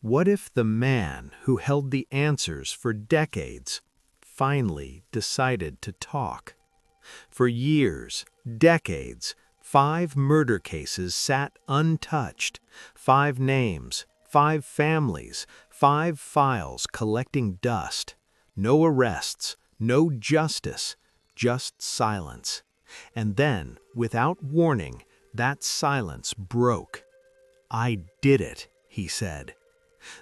What if the man who held the answers for decades finally decided to talk? For years, decades, 5 murder cases sat untouched, 5 names, 5 families, 5 files collecting dust. No arrests, no justice, just silence. And then, without warning, that silence broke. "I did it," he said.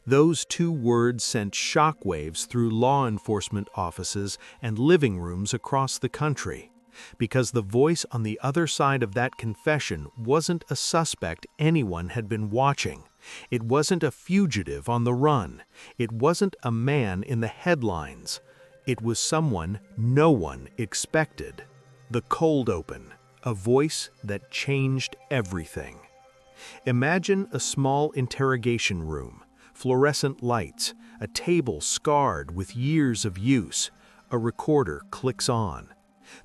Those 2 words sent shockwaves through law enforcement offices and living rooms across the country, because the voice on the other side of that confession wasn't a suspect anyone had been watching. It wasn't a fugitive on the run. It wasn't a man in the headlines. It was someone no one expected. The cold open, a voice that changed everything. Imagine a small interrogation room, fluorescent lights, a table scarred with years of use. A recorder clicks on.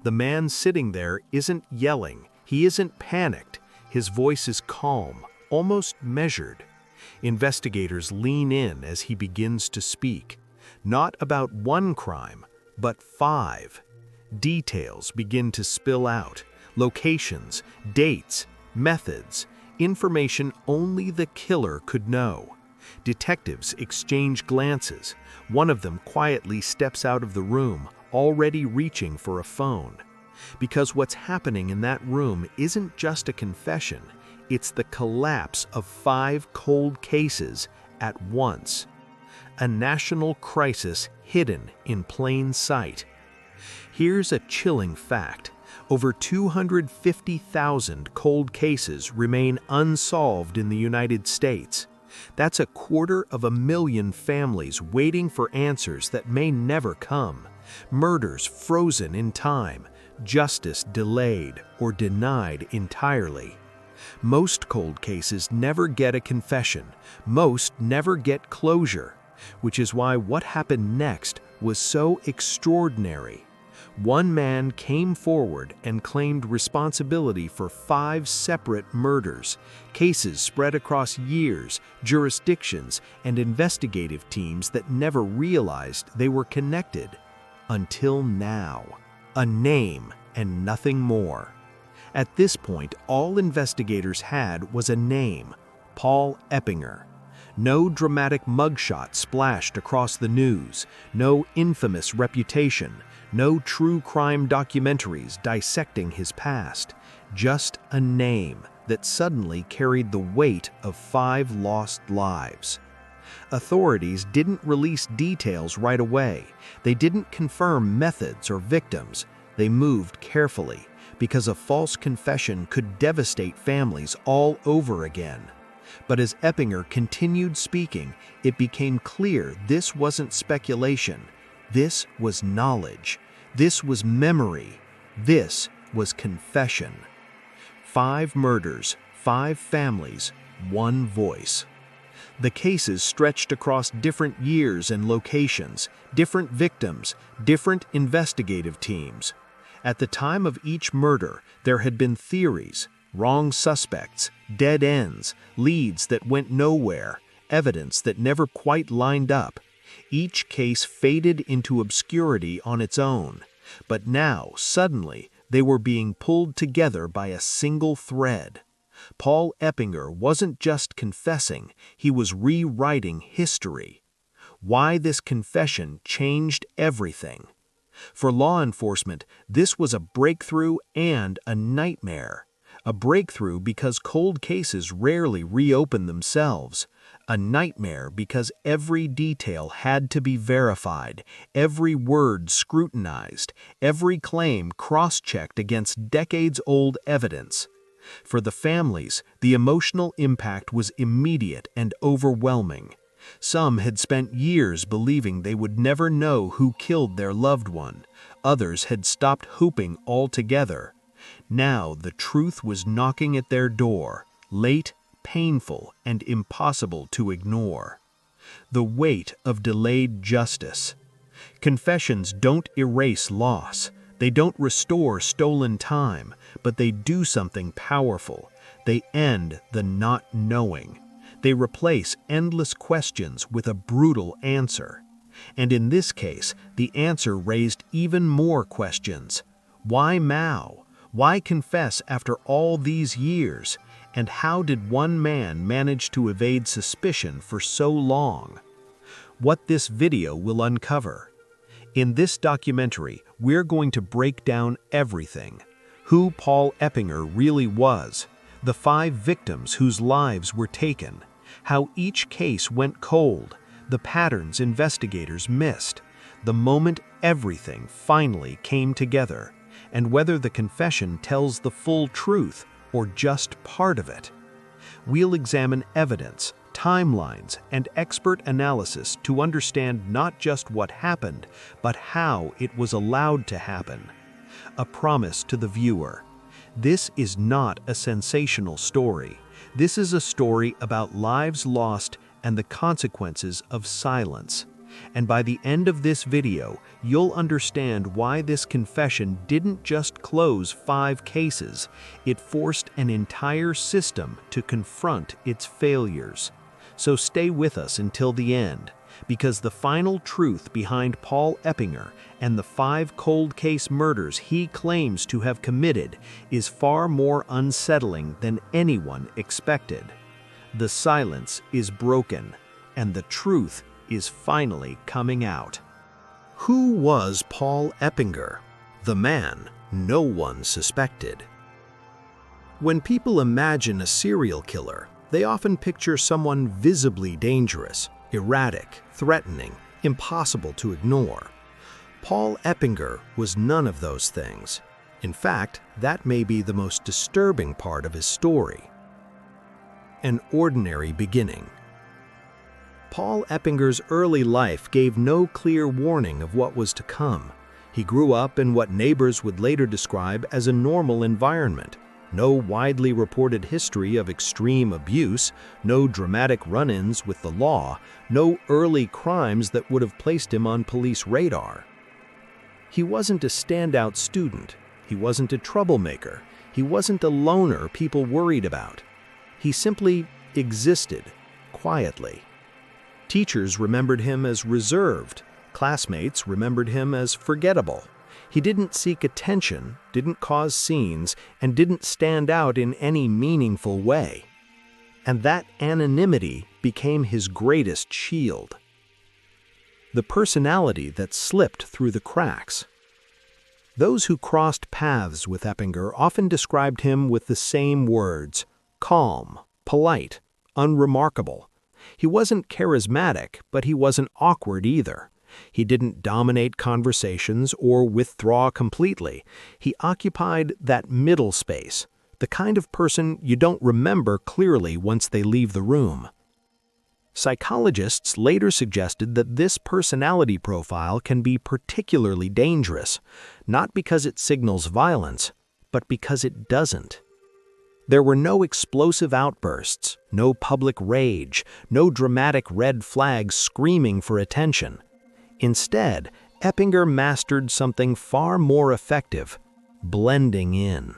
The man sitting there isn't yelling, he isn't panicked. His voice is calm, almost measured. Investigators lean in as he begins to speak. Not about one crime, but 5. Details begin to spill out. Locations, dates, methods, information only the killer could know. Detectives exchange glances. One of them quietly steps out of the room, already reaching for a phone. Because what's happening in that room isn't just a confession, it's the collapse of 5 cold cases at once. A national crisis hidden in plain sight. Here's a chilling fact. Over 250,000 cold cases remain unsolved in the United States. That's 250,000 families waiting for answers that may never come. Murders frozen in time, justice delayed or denied entirely. Most cold cases never get a confession. Most never get closure, which is why what happened next was so extraordinary. One man came forward and claimed responsibility for 5 separate murders, cases spread across years, jurisdictions, and investigative teams that never realized they were connected. Until now. A name and nothing more. At this point, all investigators had was a name: Paul Eppinger. No dramatic mugshot splashed across the news, no infamous reputation, no true crime documentaries dissecting his past, just a name that suddenly carried the weight of 5 lost lives. Authorities didn't release details right away. They didn't confirm methods or victims. They moved carefully, because a false confession could devastate families all over again. But as Eppinger continued speaking, it became clear this wasn't speculation. This was knowledge. This was memory. This was confession. 5 murders, 5 families, 1 voice. The cases stretched across different years and locations, different victims, different investigative teams. At the time of each murder, there had been theories, wrong suspects, dead ends, leads that went nowhere, evidence that never quite lined up. Each case faded into obscurity on its own, but now, suddenly, they were being pulled together by a single thread. Paul Eppinger wasn't just confessing, he was rewriting history. Why this confession changed everything. For law enforcement, this was a breakthrough and a nightmare. A breakthrough because cold cases rarely reopen themselves. A nightmare because every detail had to be verified, every word scrutinized, every claim cross-checked against decades-old evidence. For the families, the emotional impact was immediate and overwhelming. Some had spent years believing they would never know who killed their loved one. Others had stopped hoping altogether. Now the truth was knocking at their door, late, painful, and impossible to ignore. The weight of delayed justice. Confessions don't erase loss. They don't restore stolen time, but they do something powerful. They end the not knowing. They replace endless questions with a brutal answer. And in this case, the answer raised even more questions. Why Mao? Why confess after all these years? And how did one man manage to evade suspicion for so long? What this video will uncover. In this documentary, we're going to break down everything. Who Paul Eppinger really was, the 5 victims whose lives were taken, how each case went cold, the patterns investigators missed, the moment everything finally came together, and whether the confession tells the full truth or just part of it. We'll examine evidence, timelines, and expert analysis to understand not just what happened, but how it was allowed to happen. A promise to the viewer. This is not a sensational story. This is a story about lives lost and the consequences of silence. And by the end of this video, you'll understand why this confession didn't just close 5 cases, it forced an entire system to confront its failures. So stay with us until the end, because the final truth behind Paul Eppinger and the 5 cold case murders he claims to have committed is far more unsettling than anyone expected. The silence is broken, and the truth is finally coming out. Who was Paul Eppinger, the man no one suspected? When people imagine a serial killer, they often picture someone visibly dangerous, erratic, threatening, impossible to ignore. Paul Eppinger was none of those things. In fact, that may be the most disturbing part of his story. An ordinary beginning. Paul Eppinger's early life gave no clear warning of what was to come. He grew up in what neighbors would later describe as a normal environment. No widely reported history of extreme abuse, no dramatic run-ins with the law, no early crimes that would have placed him on police radar. He wasn't a standout student. He wasn't a troublemaker. He wasn't a loner people worried about. He simply existed, quietly. Teachers remembered him as reserved. Classmates remembered him as forgettable. He didn't seek attention, didn't cause scenes, and didn't stand out in any meaningful way. And that anonymity became his greatest shield. The personality that slipped through the cracks. Those who crossed paths with Eppinger often described him with the same words: calm, polite, unremarkable. He wasn't charismatic, but he wasn't awkward either. He didn't dominate conversations or withdraw completely. He occupied that middle space, the kind of person you don't remember clearly once they leave the room. Psychologists later suggested that this personality profile can be particularly dangerous, not because it signals violence, but because it doesn't. There were no explosive outbursts, no public rage, no dramatic red flags screaming for attention. Instead, Eppinger mastered something far more effective: blending in.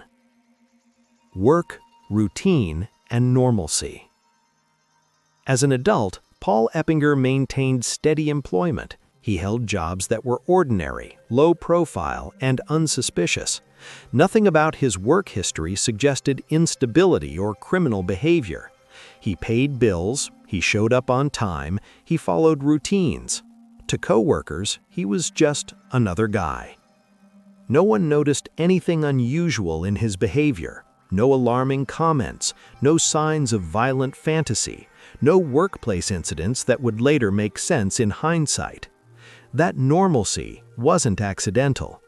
Work, routine, and normalcy. As an adult, Paul Eppinger maintained steady employment. He held jobs that were ordinary, low profile, and unsuspicious. Nothing about his work history suggested instability or criminal behavior. He paid bills, he showed up on time, he followed routines. To coworkers, he was just another guy. No one noticed anything unusual in his behavior. No alarming comments, no signs of violent fantasy, no workplace incidents that would later make sense in hindsight. That normalcy wasn't accidental.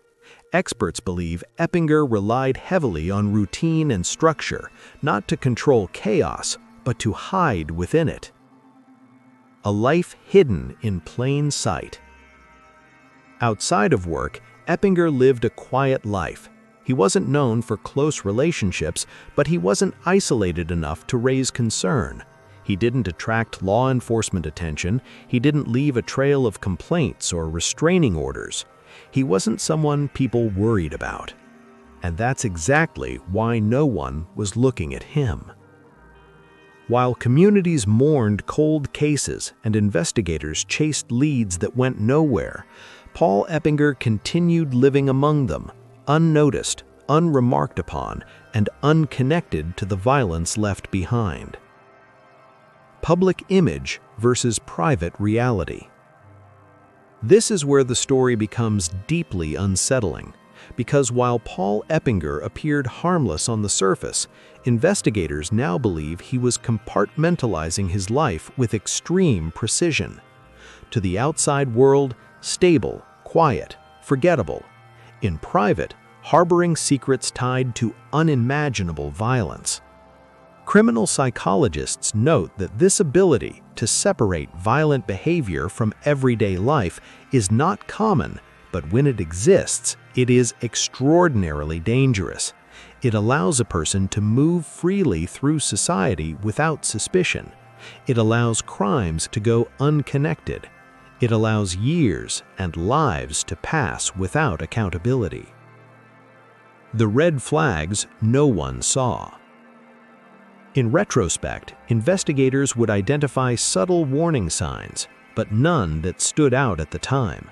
Experts believe Eppinger relied heavily on routine and structure, not to control chaos, but to hide within it. A life hidden in plain sight. Outside of work, Eppinger lived a quiet life. He wasn't known for close relationships, but he wasn't isolated enough to raise concern. He didn't attract law enforcement attention. He didn't leave a trail of complaints or restraining orders. He wasn't someone people worried about. And that's exactly why no one was looking at him. While communities mourned cold cases and investigators chased leads that went nowhere, Paul Eppinger continued living among them, unnoticed, unremarked upon, and unconnected to the violence left behind. Public image versus private reality. This is where the story becomes deeply unsettling, because while Paul Eppinger appeared harmless on the surface, investigators now believe he was compartmentalizing his life with extreme precision. To the outside world, stable, quiet, forgettable. In private, harboring secrets tied to unimaginable violence. Criminal psychologists note that this ability to separate violent behavior from everyday life is not common, but when it exists, it is extraordinarily dangerous. It allows a person to move freely through society without suspicion. It allows crimes to go unconnected. It allows years and lives to pass without accountability. The red flags no one saw. In retrospect, investigators would identify subtle warning signs, but none that stood out at the time.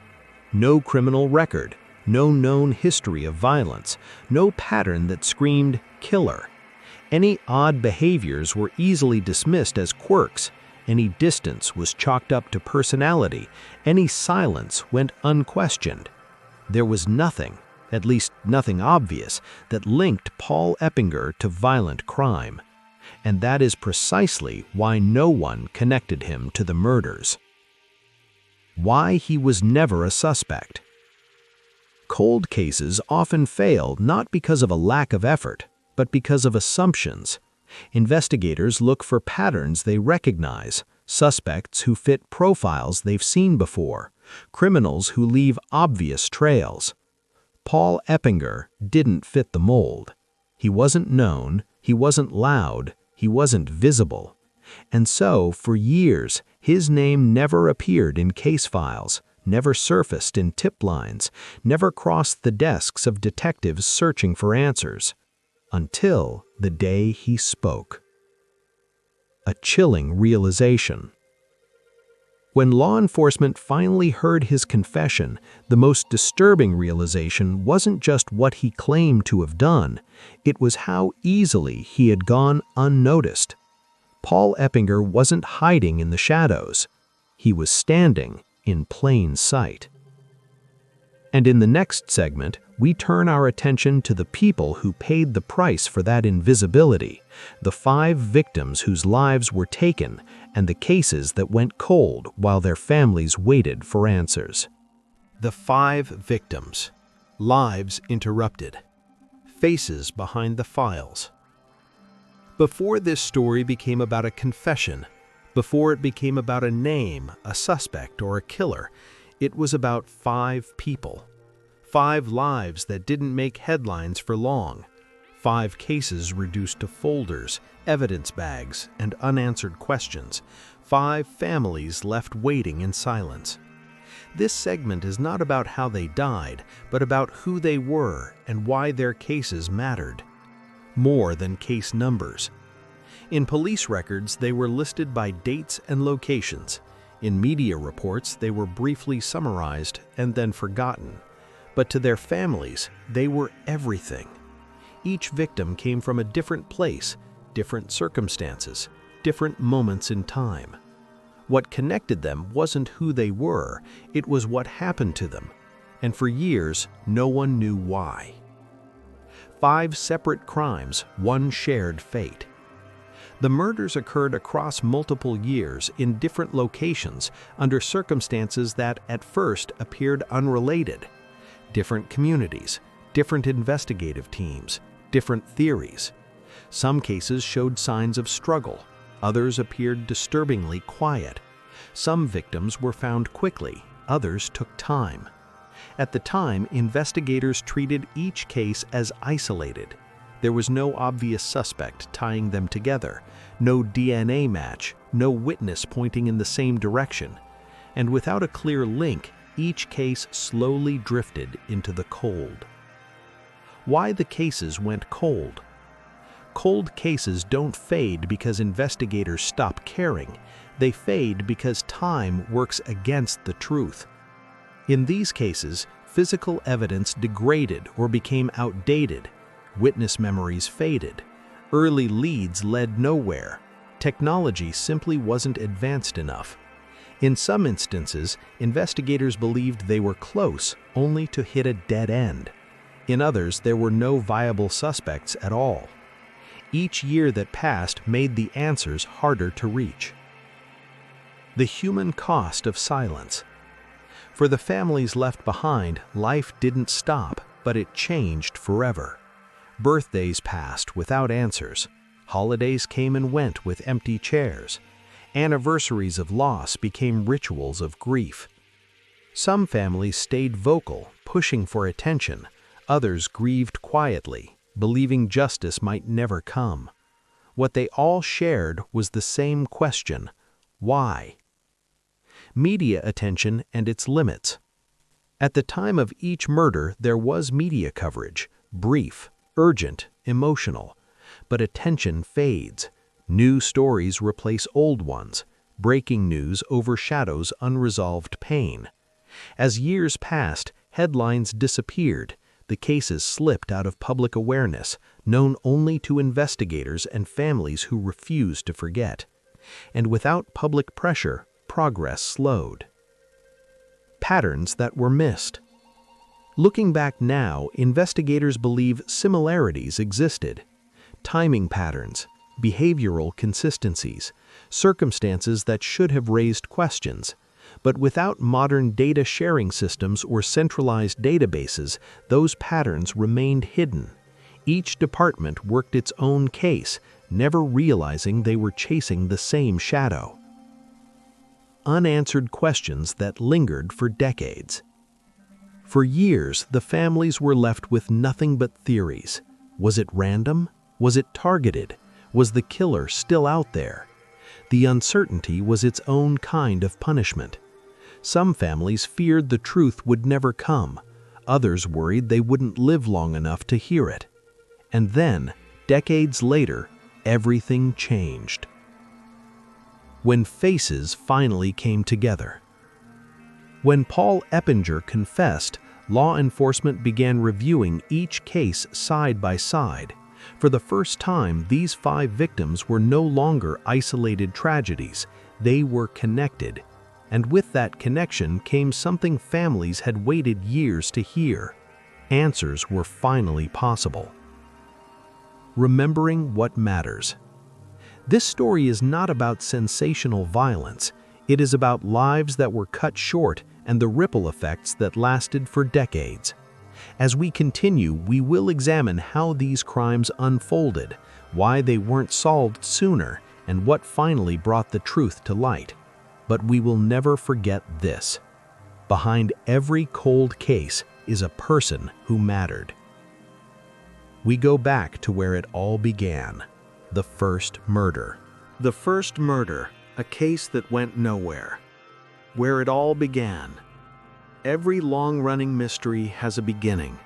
No criminal record, no known history of violence, no pattern that screamed killer. Any odd behaviors were easily dismissed as quirks. Any distance was chalked up to personality. Any silence went unquestioned. There was nothing, at least nothing obvious, that linked Paul Eppinger to violent crime. And that is precisely why no one connected him to the murders. Why he was never a suspect. Cold cases often fail not because of a lack of effort, but because of assumptions. Investigators look for patterns they recognize, suspects who fit profiles they've seen before, criminals who leave obvious trails. Paul Eppinger didn't fit the mold. He wasn't known, he wasn't loud, he wasn't visible. And so, for years, his name never appeared in case files, never surfaced in tip lines, never crossed the desks of detectives searching for answers. Until the day he spoke. A chilling realization. When law enforcement finally heard his confession, the most disturbing realization wasn't just what he claimed to have done, it was how easily he had gone unnoticed. Paul Eppinger wasn't hiding in the shadows. He was standing in plain sight. And in the next segment, we turn our attention to the people who paid the price for that invisibility, the 5 victims whose lives were taken, and the cases that went cold while their families waited for answers. The 5 victims. Lives interrupted. Faces behind the files. Before this story became about a confession, before it became about a name, a suspect, or a killer, it was about 5 people. 5 lives that didn't make headlines for long. 5 cases reduced to folders, evidence bags, and unanswered questions. 5 families left waiting in silence. This segment is not about how they died, but about who they were and why their cases mattered. More than case numbers. In police records, they were listed by dates and locations. In media reports, they were briefly summarized and then forgotten. But to their families, they were everything. Each victim came from a different place, different circumstances, different moments in time. What connected them wasn't who they were, it was what happened to them. And for years, no one knew why. 5 separate crimes, one shared fate. The murders occurred across multiple years in different locations under circumstances that at first appeared unrelated. Different communities, different investigative teams, different theories. Some cases showed signs of struggle, others appeared disturbingly quiet. Some victims were found quickly, others took time. At the time, investigators treated each case as isolated. There was no obvious suspect tying them together, no DNA match, no witness pointing in the same direction. And without a clear link, each case slowly drifted into the cold. Why the cases went cold? Cold cases don't fade because investigators stop caring. They fade because time works against the truth. In these cases, physical evidence degraded or became outdated. Witness memories faded. Early leads led nowhere. Technology simply wasn't advanced enough. In some instances, investigators believed they were close, only to hit a dead end. In others, there were no viable suspects at all. Each year that passed made the answers harder to reach. The human cost of silence. For the families left behind, life didn't stop, but it changed forever. Birthdays passed without answers. Holidays came and went with empty chairs. Anniversaries of loss became rituals of grief. Some families stayed vocal, pushing for attention. Others grieved quietly, believing justice might never come. What they all shared was the same question: why? Media attention and its limits. At the time of each murder, there was media coverage, brief, urgent, emotional. But attention fades. New stories replace old ones. Breaking news overshadows unresolved pain. As years passed, headlines disappeared. The cases slipped out of public awareness, known only to investigators and families who refused to forget. And without public pressure, progress slowed. Patterns that were missed. Looking back now, investigators believe similarities existed. Timing patterns, behavioral consistencies, circumstances that should have raised questions. But without modern data sharing systems or centralized databases, those patterns remained hidden. Each department worked its own case, never realizing they were chasing the same shadow. Unanswered questions that lingered for decades. For years, the families were left with nothing but theories. Was it random? Was it targeted? Was the killer still out there? The uncertainty was its own kind of punishment. Some families feared the truth would never come. Others worried they wouldn't live long enough to hear it. And then, decades later, everything changed. When faces finally came together. When Paul Eppinger confessed, law enforcement began reviewing each case side by side. For the first time, these 5 victims were no longer isolated tragedies. They were connected. And with that connection came something families had waited years to hear. Answers were finally possible. Remembering what matters. This story is not about sensational violence. It is about lives that were cut short and the ripple effects that lasted for decades. As we continue, we will examine how these crimes unfolded, why they weren't solved sooner, and what finally brought the truth to light. But we will never forget this. Behind every cold case is a person who mattered. We go back to where it all began. The first murder. The first murder, a case that went nowhere. Where it all began. Every long-running mystery has a beginning.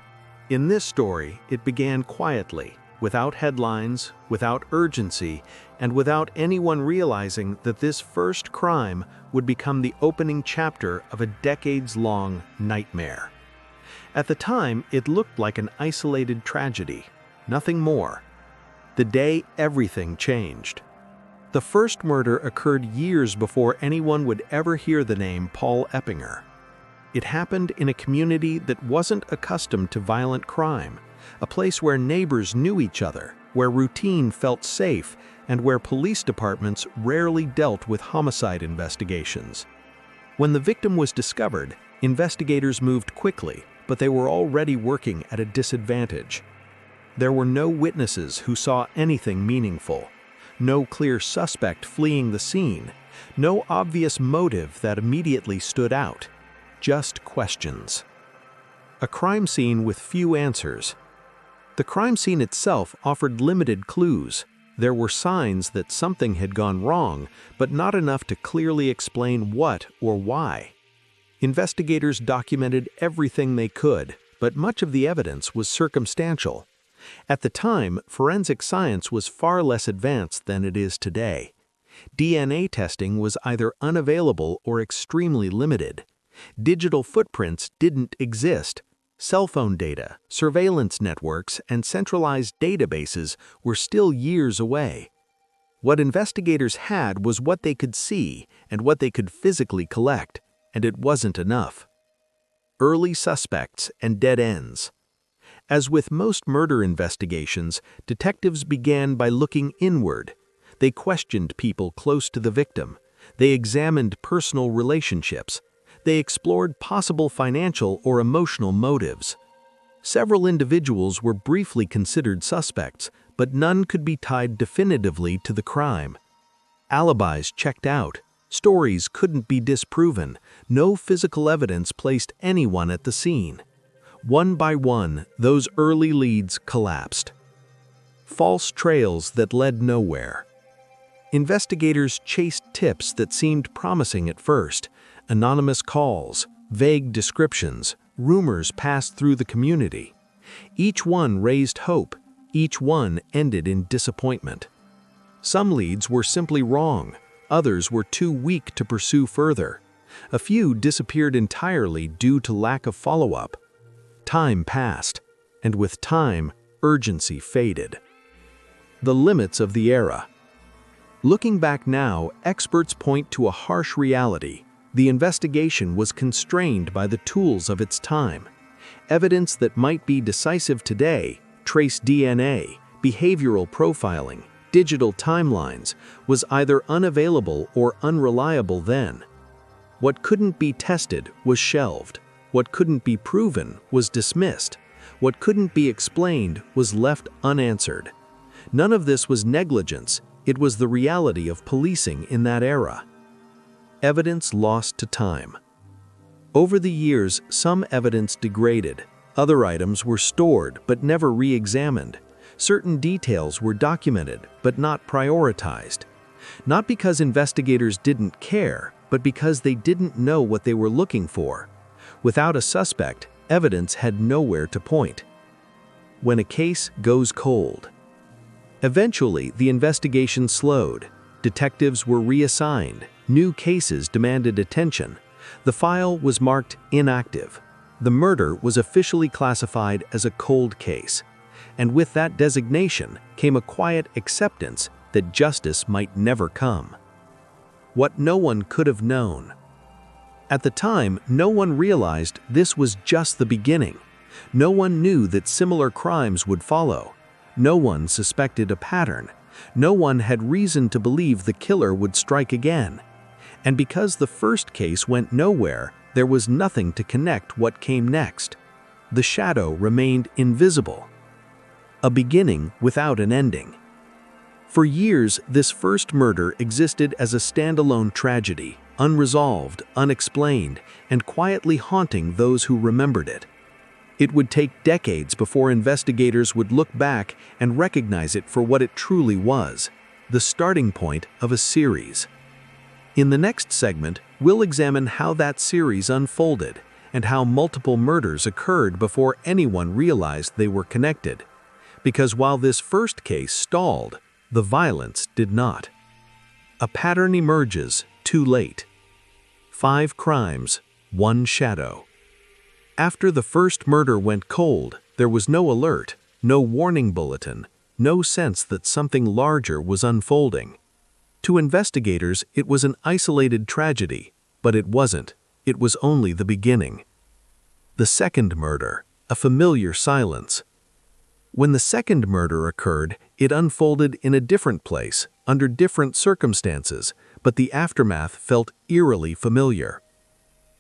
In this story, it began quietly, without headlines, without urgency, and without anyone realizing that this first crime would become the opening chapter of a decades-long nightmare. At the time, it looked like an isolated tragedy, nothing more. The day everything changed. The first murder occurred years before anyone would ever hear the name Paul Eppinger. It happened in a community that wasn't accustomed to violent crime, a place where neighbors knew each other, where routine felt safe, and where police departments rarely dealt with homicide investigations. When the victim was discovered, investigators moved quickly, but they were already working at a disadvantage. There were no witnesses who saw anything meaningful, no clear suspect fleeing the scene, no obvious motive that immediately stood out. Just questions. A crime scene with few answers. The crime scene itself offered limited clues. There were signs that something had gone wrong, but not enough to clearly explain what or why. Investigators documented everything they could, but much of the evidence was circumstantial. At the time, forensic science was far less advanced than it is today. DNA testing was either unavailable or extremely limited. Digital footprints didn't exist. Cell phone data, surveillance networks, and centralized databases were still years away. What investigators had was what they could see and what they could physically collect, and it wasn't enough. Early suspects and dead ends. As with most murder investigations, detectives began by looking inward. They questioned people close to the victim. They examined personal relationships. They explored possible financial or emotional motives. Several individuals were briefly considered suspects, but none could be tied definitively to the crime. Alibis checked out. Stories couldn't be disproven. No physical evidence placed anyone at the scene. One by one, those early leads collapsed. False trails that led nowhere. Investigators chased tips that seemed promising at first. Anonymous calls, vague descriptions, rumors passed through the community. Each one raised hope. Each one ended in disappointment. Some leads were simply wrong. Others were too weak to pursue further. A few disappeared entirely due to lack of follow-up. Time passed, and with time, urgency faded. The limits of the era. Looking back now, experts point to a harsh reality. The investigation was constrained by the tools of its time. Evidence that might be decisive today, trace DNA, behavioral profiling, digital timelines, was either unavailable or unreliable then. What couldn't be tested was shelved. What couldn't be proven was dismissed. What couldn't be explained was left unanswered. None of this was negligence. It was the reality of policing in that era. Evidence lost to time. Over the years, some evidence degraded. Other items were stored but never re-examined. Certain details were documented but not prioritized. Not because investigators didn't care, but because they didn't know what they were looking for. Without a suspect, evidence had nowhere to point. When a case goes cold. Eventually, the investigation slowed. Detectives were reassigned. New cases demanded attention. The file was marked inactive. The murder was officially classified as a cold case. And with that designation came a quiet acceptance that justice might never come. What no one could have known. At the time, no one realized this was just the beginning. No one knew that similar crimes would follow. No one suspected a pattern. No one had reason to believe the killer would strike again. And because the first case went nowhere, there was nothing to connect what came next. The shadow remained invisible. A beginning without an ending. For years, this first murder existed as a standalone tragedy, unresolved, unexplained, and quietly haunting those who remembered it. It would take decades before investigators would look back and recognize it for what it truly was, the starting point of a series. In the next segment, we'll examine how that series unfolded and how multiple murders occurred before anyone realized they were connected. Because while this first case stalled, the violence did not. A pattern emerges too late. 5 crimes, 1 shadow. After the first murder went cold, there was no alert, no warning bulletin, no sense that something larger was unfolding. To investigators, it was an isolated tragedy, but it wasn't. It was only the beginning. The second murder, a familiar silence. When the second murder occurred, it unfolded in a different place, under different circumstances, but the aftermath felt eerily familiar.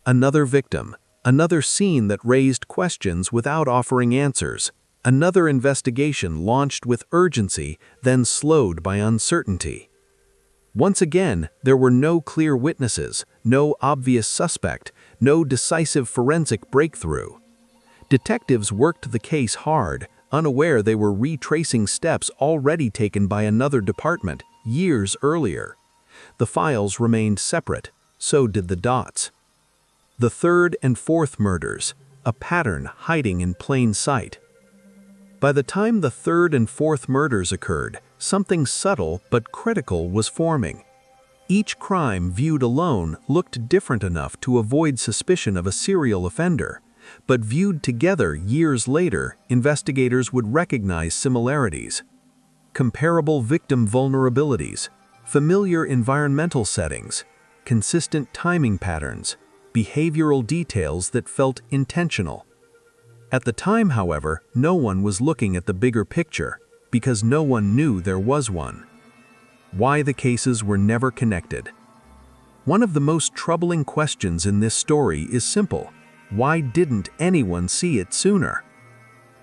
Another victim, another scene that raised questions without offering answers, another investigation launched with urgency, then slowed by uncertainty. Once again, there were no clear witnesses, no obvious suspect, no decisive forensic breakthrough. Detectives worked the case hard, unaware they were retracing steps already taken by another department years earlier. The files remained separate, so did the dots. The third and fourth murders, a pattern hiding in plain sight. By the time the third and fourth murders occurred, something subtle but critical was forming. Each crime viewed alone looked different enough to avoid suspicion of a serial offender, but viewed together years later, investigators would recognize similarities. Comparable victim vulnerabilities, familiar environmental settings, consistent timing patterns, behavioral details that felt intentional. At the time, however, no one was looking at the bigger picture, because no one knew there was one. Why the cases were never connected. One of the most troubling questions in this story is simple: why didn't anyone see it sooner?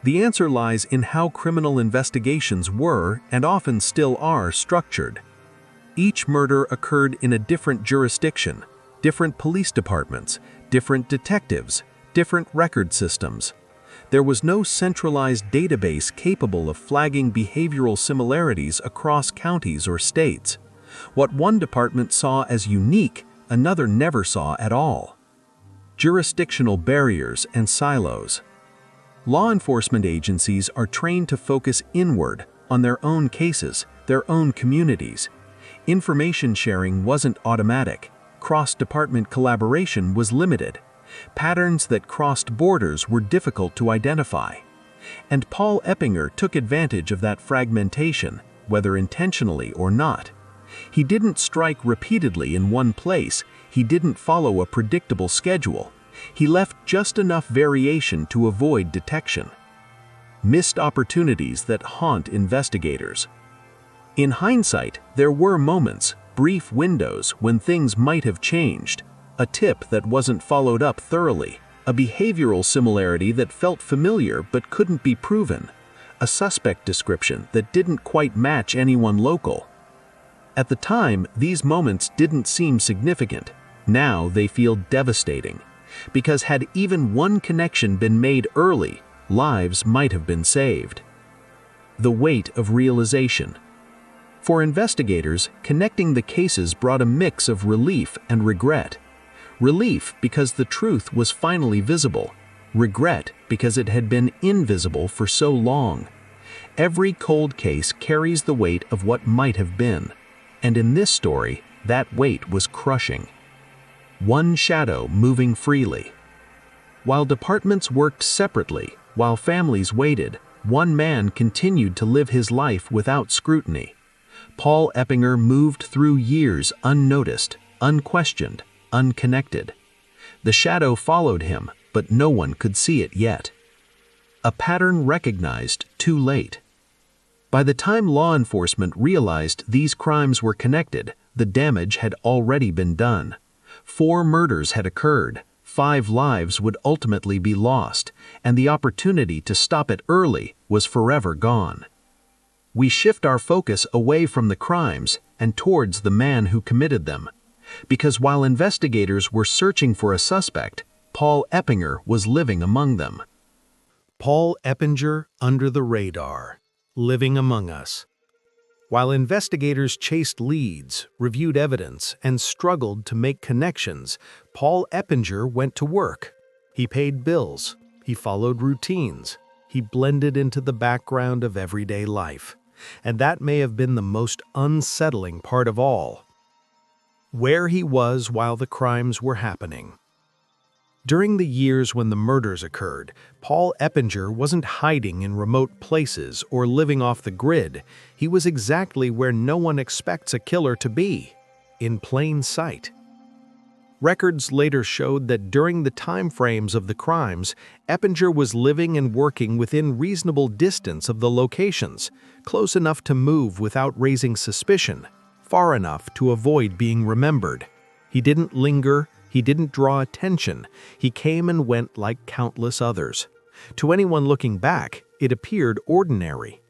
The answer lies in how criminal investigations were, and often still are, structured. Each murder occurred in a different jurisdiction, different police departments, different detectives, different record systems. There was no centralized database capable of flagging behavioral similarities across counties or states. What one department saw as unique, another never saw at all. Jurisdictional barriers and silos. Law enforcement agencies are trained to focus inward, on their own cases, their own communities. Information sharing wasn't automatic. Cross-department collaboration was limited. Patterns that crossed borders were difficult to identify. And Paul Eppinger took advantage of that fragmentation, whether intentionally or not. He didn't strike repeatedly in one place. He didn't follow a predictable schedule. He left just enough variation to avoid detection. Missed opportunities that haunt investigators. In hindsight, there were moments, brief windows, when things might have changed. A tip that wasn't followed up thoroughly, a behavioral similarity that felt familiar but couldn't be proven, a suspect description that didn't quite match anyone local. At the time, these moments didn't seem significant. Now they feel devastating, because had even one connection been made early, lives might have been saved. The weight of realization. For investigators, connecting the cases brought a mix of relief and regret. Relief because the truth was finally visible. Regret because it had been invisible for so long. Every cold case carries the weight of what might have been. And in this story, that weight was crushing. One shadow moving freely. While departments worked separately, while families waited, one man continued to live his life without scrutiny. Paul Eppinger moved through years unnoticed, unquestioned, unconnected. The shadow followed him, but no one could see it yet. A pattern recognized too late. By the time law enforcement realized these crimes were connected, the damage had already been done. 4 murders had occurred, 5 lives would ultimately be lost, and the opportunity to stop it early was forever gone. We shift our focus away from the crimes and towards the man who committed them. Because while investigators were searching for a suspect, Paul Eppinger was living among them. Paul Eppinger under the radar, living among us. While investigators chased leads, reviewed evidence, and struggled to make connections, Paul Eppinger went to work. He paid bills. He followed routines. He blended into the background of everyday life. And that may have been the most unsettling part of all. Where he was while the crimes were happening. During the years when the murders occurred, Paul Eppinger wasn't hiding in remote places or living off the grid. He was exactly where no one expects a killer to be, in plain sight. Records later showed that during the time frames of the crimes, Eppinger was living and working within reasonable distance of the locations, close enough to move without raising suspicion, far enough to avoid being remembered. He didn't linger. He didn't draw attention. He came and went like countless others. To anyone looking back, it appeared ordinary.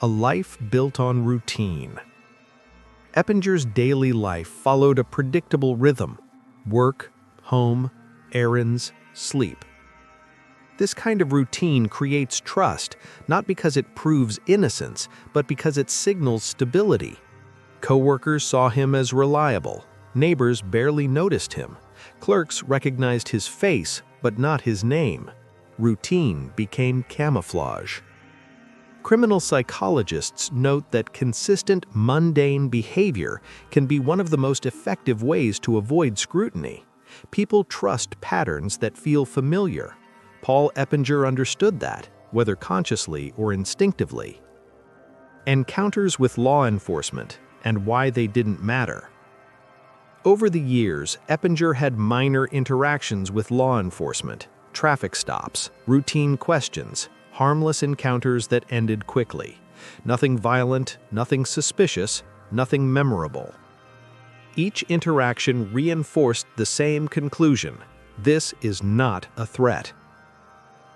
A life built on routine. Eppinger's daily life followed a predictable rhythm: work, home, errands, sleep. This kind of routine creates trust, not because it proves innocence, but because it signals stability. Coworkers saw him as reliable. Neighbors barely noticed him. Clerks recognized his face, but not his name. Routine became camouflage. Criminal psychologists note that consistent, mundane behavior can be one of the most effective ways to avoid scrutiny. People trust patterns that feel familiar. Paul Eppinger understood that, whether consciously or instinctively. Encounters with law enforcement and why they didn't matter. Over the years, Eppinger had minor interactions with law enforcement, traffic stops, routine questions, harmless encounters that ended quickly. Nothing violent, nothing suspicious, nothing memorable. Each interaction reinforced the same conclusion: this is not a threat.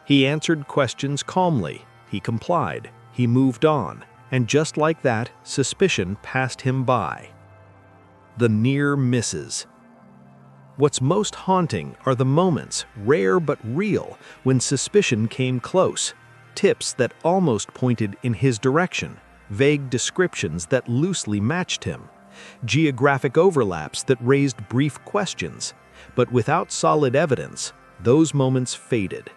He answered questions calmly, he complied, he moved on, and just like that, suspicion passed him by. The near misses. What's most haunting are the moments, rare but real, when suspicion came close. Tips that almost pointed in his direction, vague descriptions that loosely matched him, geographic overlaps that raised brief questions. But without solid evidence, those moments faded.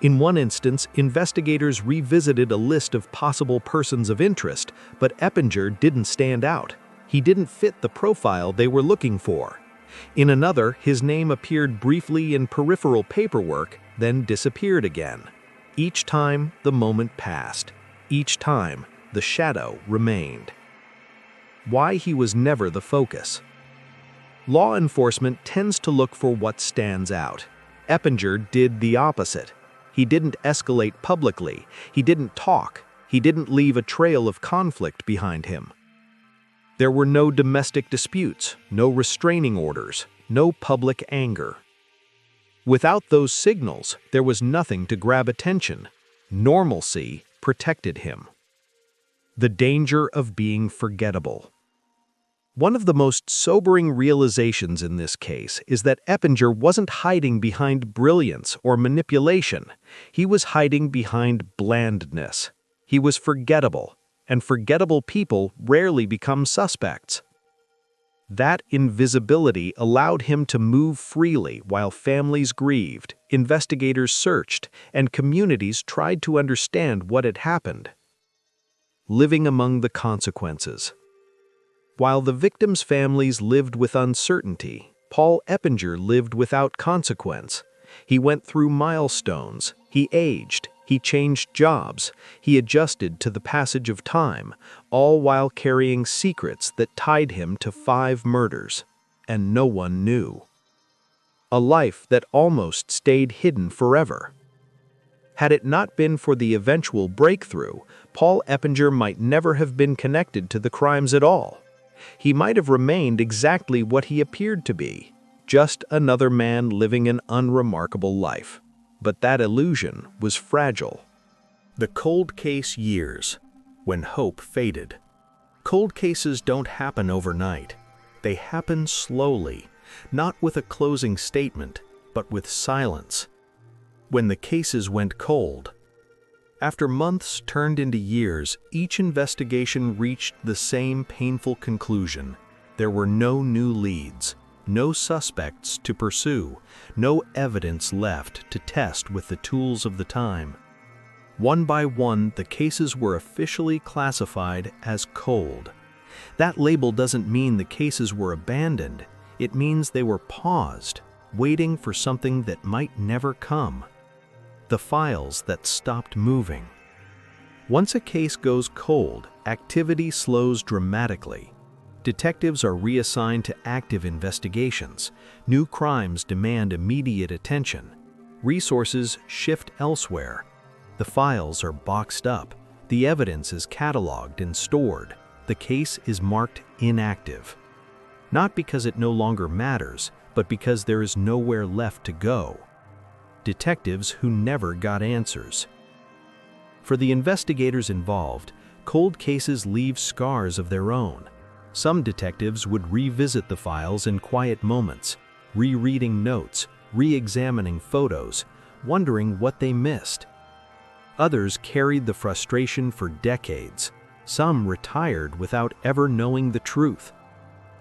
In one instance, investigators revisited a list of possible persons of interest, but Eppinger didn't stand out. He didn't fit the profile they were looking for. In another, his name appeared briefly in peripheral paperwork, then disappeared again. Each time, the moment passed. Each time, the shadow remained. Why he was never the focus. Law enforcement tends to look for what stands out. Eppinger did the opposite. He didn't escalate publicly. He didn't talk. He didn't leave a trail of conflict behind him. There were no domestic disputes, no restraining orders, no public anger. Without those signals, there was nothing to grab attention. Normalcy protected him. The danger of being forgettable. One of the most sobering realizations in this case is that Eppinger wasn't hiding behind brilliance or manipulation. He was hiding behind blandness. He was forgettable, and forgettable people rarely become suspects. That invisibility allowed him to move freely while families grieved, investigators searched, and communities tried to understand what had happened. Living among the consequences. While the victims' families lived with uncertainty, Paul Eppinger lived without consequence. He went through milestones, he aged, he changed jobs, he adjusted to the passage of time, all while carrying secrets that tied him to 5 murders, and no one knew. A life that almost stayed hidden forever. Had it not been for the eventual breakthrough, Paul Eppinger might never have been connected to the crimes at all. He might have remained exactly what he appeared to be, just another man living an unremarkable life. But that illusion was fragile. The cold case years, when hope faded. Cold cases don't happen overnight. They happen slowly, not with a closing statement, but with silence. When the cases went cold. After months turned into years, each investigation reached the same painful conclusion. There were no new leads. No suspects to pursue, no evidence left to test with the tools of the time. One by one, the cases were officially classified as cold. That label doesn't mean the cases were abandoned. It means they were paused, waiting for something that might never come. The files that stopped moving. Once a case goes cold, activity slows dramatically. Detectives are reassigned to active investigations. New crimes demand immediate attention. Resources shift elsewhere. The files are boxed up. The evidence is cataloged and stored. The case is marked inactive. Not because it no longer matters, but because there is nowhere left to go. Detectives who never got answers. For the investigators involved, cold cases leave scars of their own. Some detectives would revisit the files in quiet moments, rereading notes, re-examining photos, wondering what they missed. Others carried the frustration for decades. Some retired without ever knowing the truth.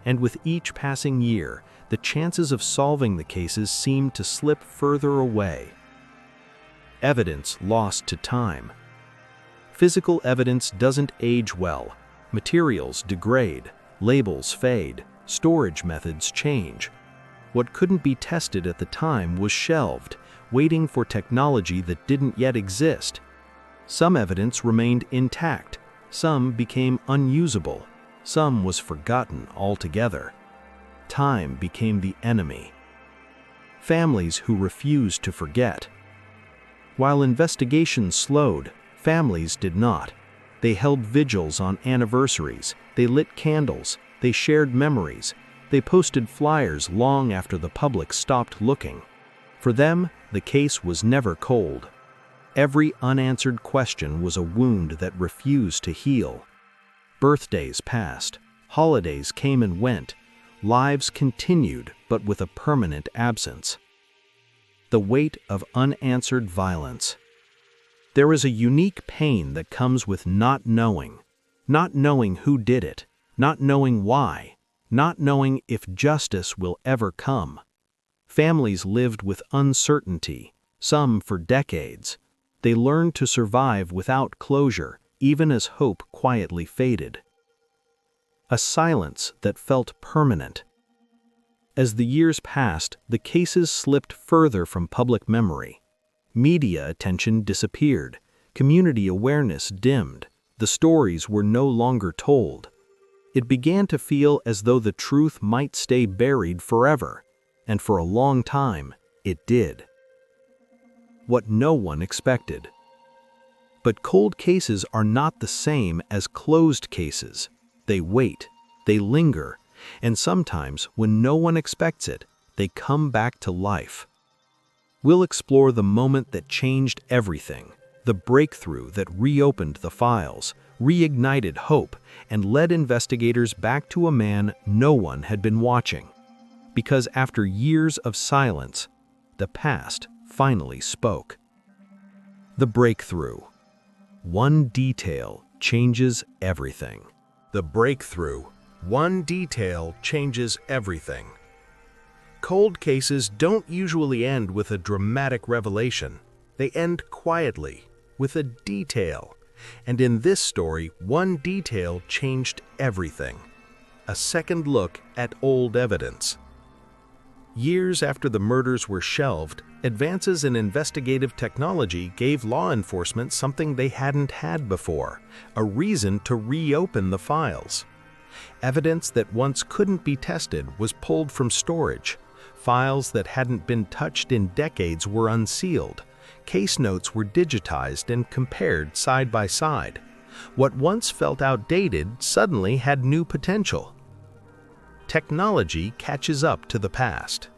And with each passing year, the chances of solving the cases seemed to slip further away. Evidence lost to time. Physical evidence doesn't age well. Materials degrade, labels fade, storage methods change. What couldn't be tested at the time was shelved, waiting for technology that didn't yet exist. Some evidence remained intact, some became unusable, some was forgotten altogether. Time became the enemy. Families who refused to forget. While investigations slowed, families did not. They held vigils on anniversaries, they lit candles, they shared memories, they posted flyers long after the public stopped looking. For them, the case was never cold. Every unanswered question was a wound that refused to heal. Birthdays passed, holidays came and went, lives continued but with a permanent absence. The weight of unanswered violence. There is a unique pain that comes with not knowing who did it, not knowing why, not knowing if justice will ever come. Families lived with uncertainty, some for decades. They learned to survive without closure, even as hope quietly faded. A silence that felt permanent. As the years passed, the cases slipped further from public memory. Media attention disappeared, community awareness dimmed, the stories were no longer told. It began to feel as though the truth might stay buried forever, and for a long time, it did. What no one expected. But cold cases are not the same as closed cases. They wait, they linger, and sometimes, when no one expects it, they come back to life. We'll explore the moment that changed everything, the breakthrough that reopened the files, reignited hope, and led investigators back to a man no one had been watching. Because after years of silence, the past finally spoke. The breakthrough. One detail changes everything. The breakthrough. One detail changes everything. Cold cases don't usually end with a dramatic revelation. They end quietly, with a detail. And in this story, one detail changed everything. A second look at old evidence. Years after the murders were shelved, advances in investigative technology gave law enforcement something they hadn't had before, a reason to reopen the files. Evidence that once couldn't be tested was pulled from storage. Files that hadn't been touched in decades were unsealed. Case notes were digitized and compared side by side. What once felt outdated suddenly had new potential. Technology catches up to the past.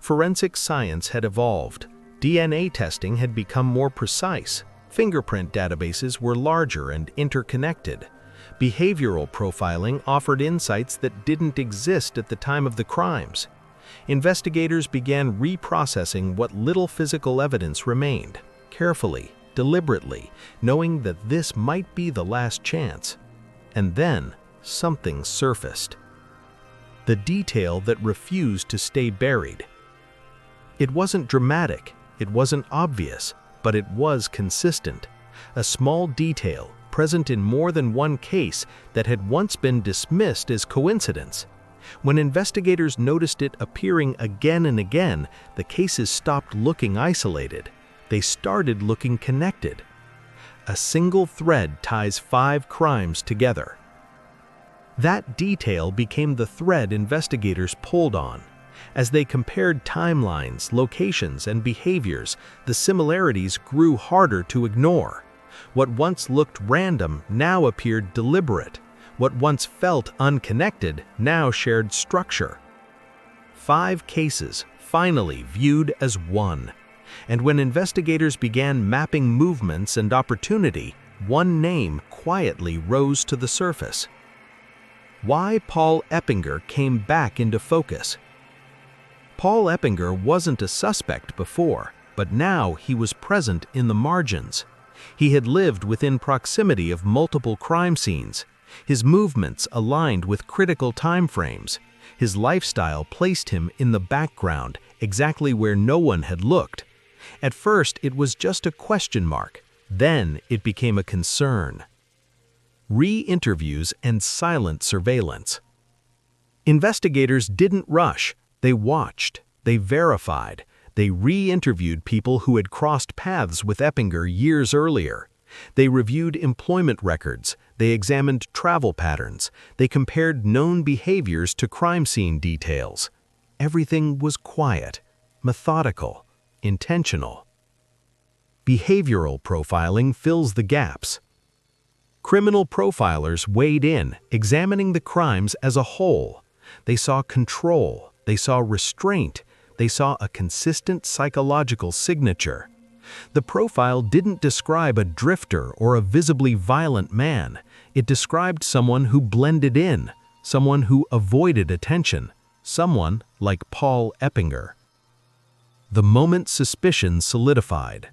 Forensic science had evolved. DNA testing had become more precise. Fingerprint databases were larger and interconnected. Behavioral profiling offered insights that didn't exist at the time of the crimes. Investigators began reprocessing what little physical evidence remained, carefully, deliberately, knowing that this might be the last chance. And then, something surfaced. The detail that refused to stay buried. It wasn't dramatic, it wasn't obvious, but it was consistent. A small detail, present in more than one case, that had once been dismissed as coincidence. When investigators noticed it appearing again and again, the cases stopped looking isolated. They started looking connected. A single thread ties 5 crimes together. That detail became the thread investigators pulled on. As they compared timelines, locations, and behaviors, the similarities grew harder to ignore. What once looked random now appeared deliberate. What once felt unconnected now shared structure. 5 cases finally viewed as one. And when investigators began mapping movements and opportunity, one name quietly rose to the surface. Why Paul Eppinger came back into focus. Paul Eppinger wasn't a suspect before, but now he was present in the margins. He had lived within proximity of multiple crime scenes. His movements aligned with critical time frames. His lifestyle placed him in the background, exactly where no one had looked. At first, it was just a question mark. Then it became a concern. Re-interviews and silent surveillance. Investigators didn't rush. They watched, they verified, they re-interviewed people who had crossed paths with Eppinger years earlier. They reviewed employment records, they examined travel patterns, they compared known behaviors to crime scene details. Everything was quiet, methodical, intentional. Behavioral profiling fills the gaps. Criminal profilers weighed in, examining the crimes as a whole. They saw control, they saw restraint, they saw a consistent psychological signature. The profile didn't describe a drifter or a visibly violent man. It described someone who blended in, someone who avoided attention, someone like Paul Eppinger. The moment suspicion solidified.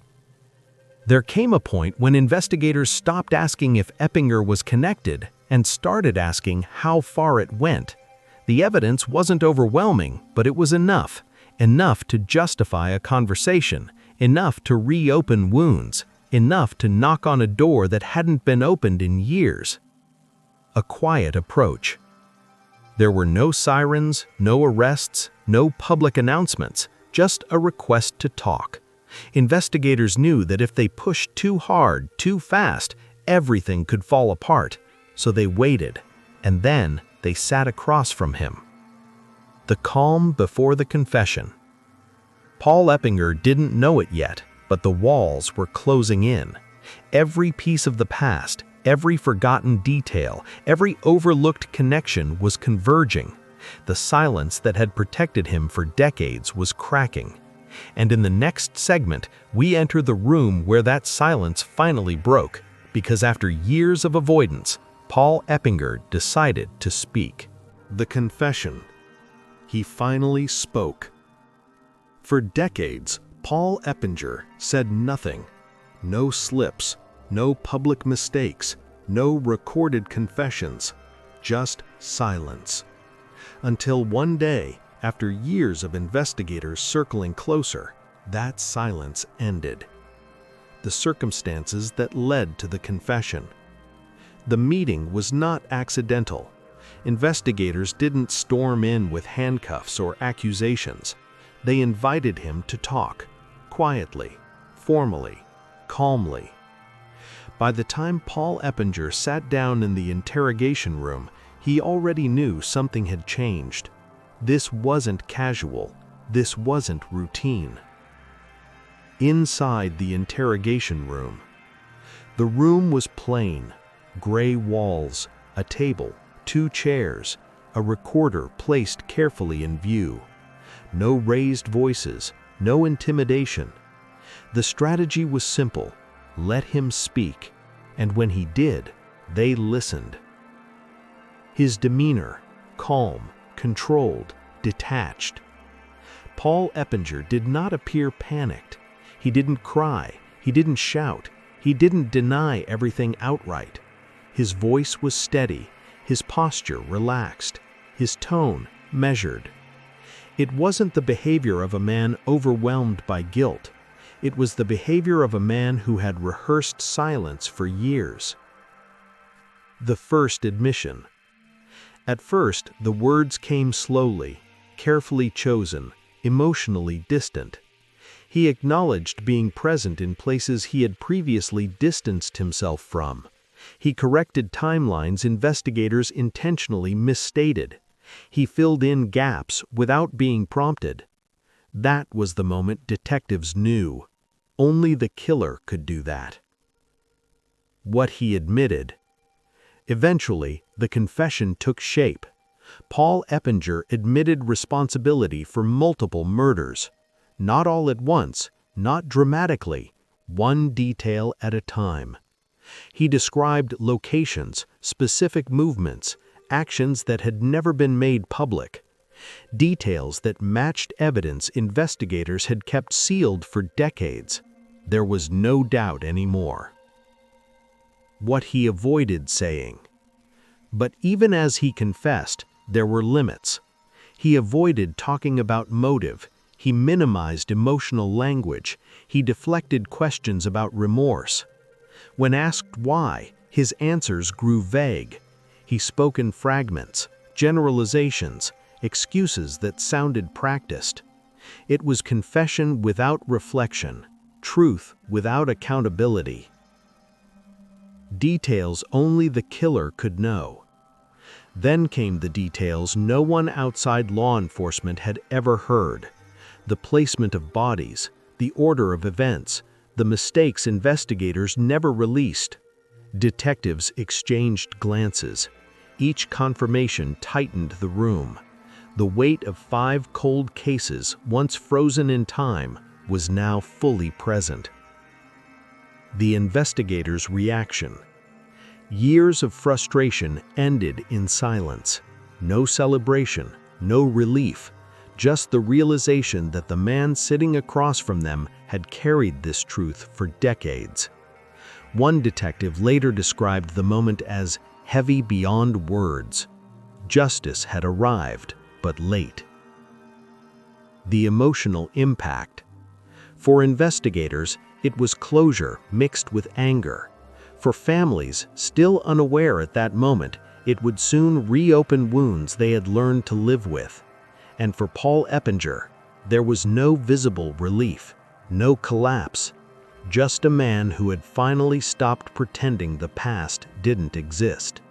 There came a point when investigators stopped asking if Eppinger was connected and started asking how far it went. The evidence wasn't overwhelming, but it was enough to justify a conversation, enough to reopen wounds, enough to knock on a door that hadn't been opened in years. A quiet approach. There were no sirens, no arrests, no public announcements, just a request to talk. Investigators knew that if they pushed too hard, too fast, everything could fall apart, so they waited, and then they sat across from him. The calm before the confession. Paul Eppinger didn't know it yet, but the walls were closing in. Every piece of the past, every forgotten detail, every overlooked connection was converging. The silence that had protected him for decades was cracking. And in the next segment, we enter the room where that silence finally broke, because after years of avoidance, Paul Eppinger decided to speak. The confession. He finally spoke. For decades, Paul Eppinger said nothing. No slips, no public mistakes, no recorded confessions, just silence. Until one day, after years of investigators circling closer, that silence ended. The circumstances that led to the confession. The meeting was not accidental. Investigators didn't storm in with handcuffs or accusations. They invited him to talk, quietly, formally, calmly. By the time Paul Eppinger sat down in the interrogation room, he already knew something had changed. This wasn't casual. This wasn't routine. Inside the interrogation room. The room was plain. Gray walls, a table, 2 chairs, a recorder placed carefully in view. No raised voices, no intimidation. The strategy was simple. Let him speak. And when he did, they listened. His demeanor, calm, controlled, detached. Paul Eppinger did not appear panicked. He didn't cry. He didn't shout. He didn't deny everything outright. His voice was steady, his posture relaxed, his tone measured. It wasn't the behavior of a man overwhelmed by guilt. It was the behavior of a man who had rehearsed silence for years. The first admission. At first, the words came slowly, carefully chosen, emotionally distant. He acknowledged being present in places he had previously distanced himself from. He corrected timelines investigators intentionally misstated. He filled in gaps without being prompted. That was the moment detectives knew. Only the killer could do that. What he admitted. Eventually, the confession took shape. Paul Eppinger admitted responsibility for multiple murders. Not all at once, not dramatically, one detail at a time. He described locations, specific movements, actions that had never been made public. Details that matched evidence investigators had kept sealed for decades. There was no doubt anymore. What he avoided saying. But even as he confessed, there were limits. He avoided talking about motive. He minimized emotional language. He deflected questions about remorse. When asked why, his answers grew vague. He spoke in fragments, generalizations, excuses that sounded practiced. It was confession without reflection, truth without accountability. Details only the killer could know. Then came the details no one outside law enforcement had ever heard. The placement of bodies, the order of events, the mistakes investigators never released. Detectives exchanged glances. Each confirmation tightened the room. The weight of 5 cold cases, once frozen in time, was now fully present. The investigators' reaction. Years of frustration ended in silence. No celebration, no relief, just the realization that the man sitting across from them had carried this truth for decades. One detective later described the moment as heavy beyond words. Justice had arrived, but late. The emotional impact. For investigators, it was closure mixed with anger. For families, still unaware at that moment, it would soon reopen wounds they had learned to live with. And for Paul Eppinger, there was no visible relief, no collapse, just a man who had finally stopped pretending the past didn't exist.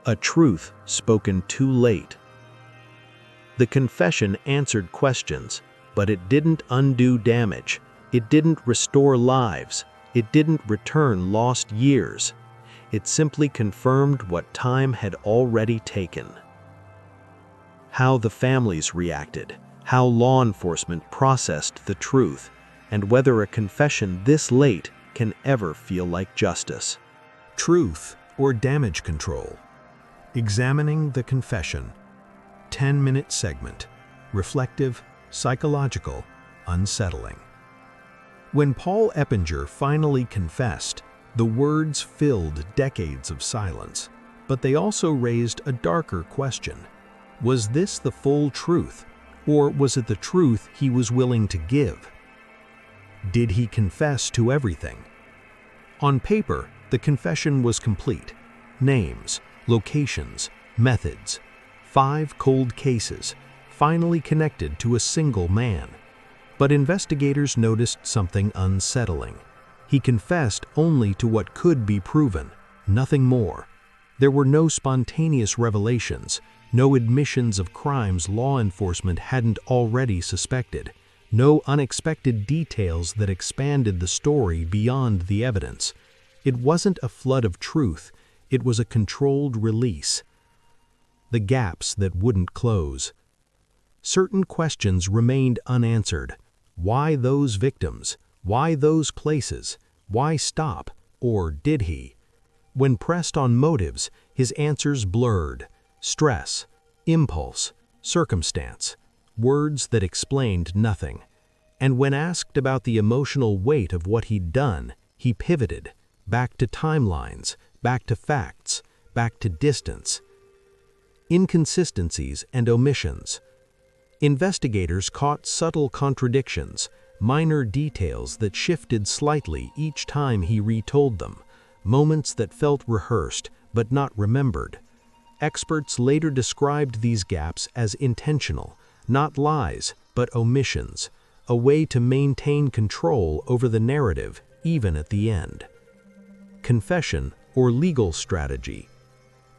A truth spoken too late. The confession answered questions, but it didn't undo damage. It didn't restore lives. It didn't return lost years. It simply confirmed what time had already taken. How the families reacted, how law enforcement processed the truth, and whether a confession this late can ever feel like justice. Truth or damage control. Examining the confession. 10-minute segment. Reflective, psychological, unsettling. When Paul Eppinger finally confessed, the words filled decades of silence, but they also raised a darker question. Was this the full truth, or was it the truth he was willing to give? Did he confess to everything? On paper, the confession was complete. Names, locations, methods. 5 cold cases, finally connected to a single man. But investigators noticed something unsettling. He confessed only to what could be proven, nothing more. There were no spontaneous revelations, no admissions of crimes law enforcement hadn't already suspected, no unexpected details that expanded the story beyond the evidence. It wasn't a flood of truth, it was a controlled release. The gaps that wouldn't close. Certain questions remained unanswered. Why those victims? Why those places? Why stop? Or did he? When pressed on motives, his answers blurred. Stress, impulse, circumstance, words that explained nothing. And when asked about the emotional weight of what he'd done, he pivoted, back to timelines, back to facts, back to distance. Inconsistencies and omissions. Investigators caught subtle contradictions, minor details that shifted slightly each time he retold them, moments that felt rehearsed but not remembered. Experts later described these gaps as intentional, not lies, but omissions, a way to maintain control over the narrative even at the end. Confession or legal strategy.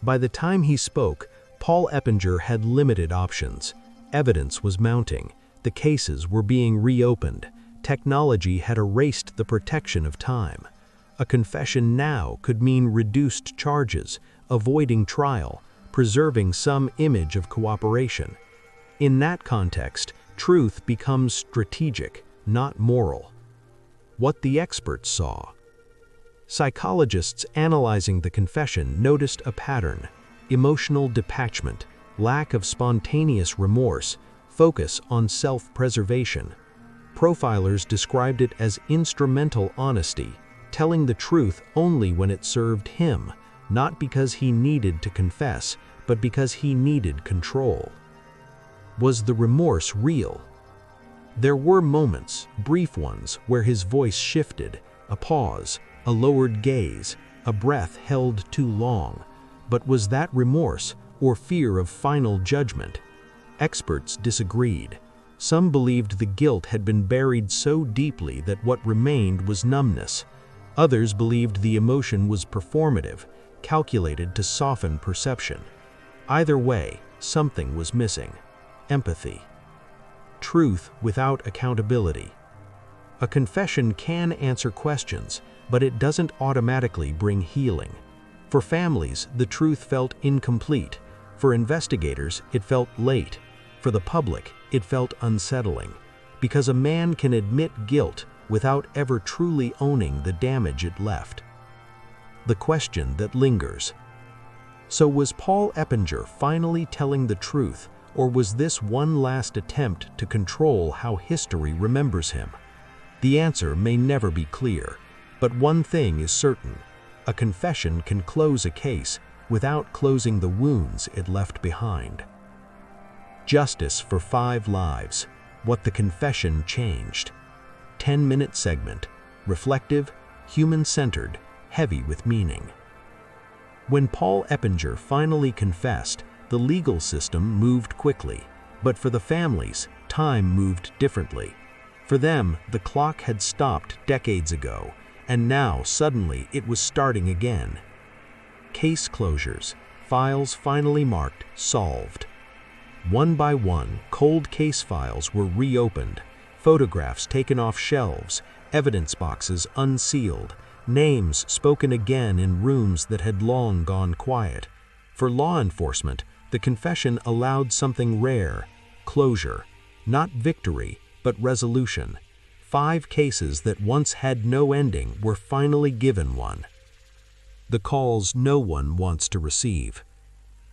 By the time he spoke, Paul Eppinger had limited options. Evidence was mounting, the cases were being reopened, technology had erased the protection of time. A confession now could mean reduced charges, avoiding trial, preserving some image of cooperation. In that context, truth becomes strategic, not moral. What the experts saw. Psychologists analyzing the confession noticed a pattern: emotional detachment, lack of spontaneous remorse, focus on self-preservation. Profilers described it as instrumental honesty, telling the truth only when it served him, not because he needed to confess, but because he needed control. Was the remorse real? There were moments, brief ones, where his voice shifted, a pause, a lowered gaze, a breath held too long. But was that remorse or fear of final judgment? Experts disagreed. Some believed the guilt had been buried so deeply that what remained was numbness. Others believed the emotion was performative, calculated to soften perception. Either way, something was missing: empathy. Truth without accountability. A confession can answer questions, but it doesn't automatically bring healing. For families, the truth felt incomplete. For investigators, it felt late. For the public, it felt unsettling. Because a man can admit guilt without ever truly owning the damage it left. The question that lingers. So was Paul Eppinger finally telling the truth, or was this one last attempt to control how history remembers him? The answer may never be clear, but one thing is certain: a confession can close a case without closing the wounds it left behind. Justice for 5 lives: what the confession changed. 10-minute segment, reflective, human-centered, heavy with meaning. When Paul Eppinger finally confessed, the legal system moved quickly, but for the families, time moved differently. For them, the clock had stopped decades ago, and now suddenly it was starting again. Case closures, files finally marked solved. One by one, cold case files were reopened, photographs taken off shelves, evidence boxes unsealed, names spoken again in rooms that had long gone quiet. For law enforcement, the confession allowed something rare: closure. Not victory, but resolution. 5 cases that once had no ending were finally given one. The calls no one wants to receive.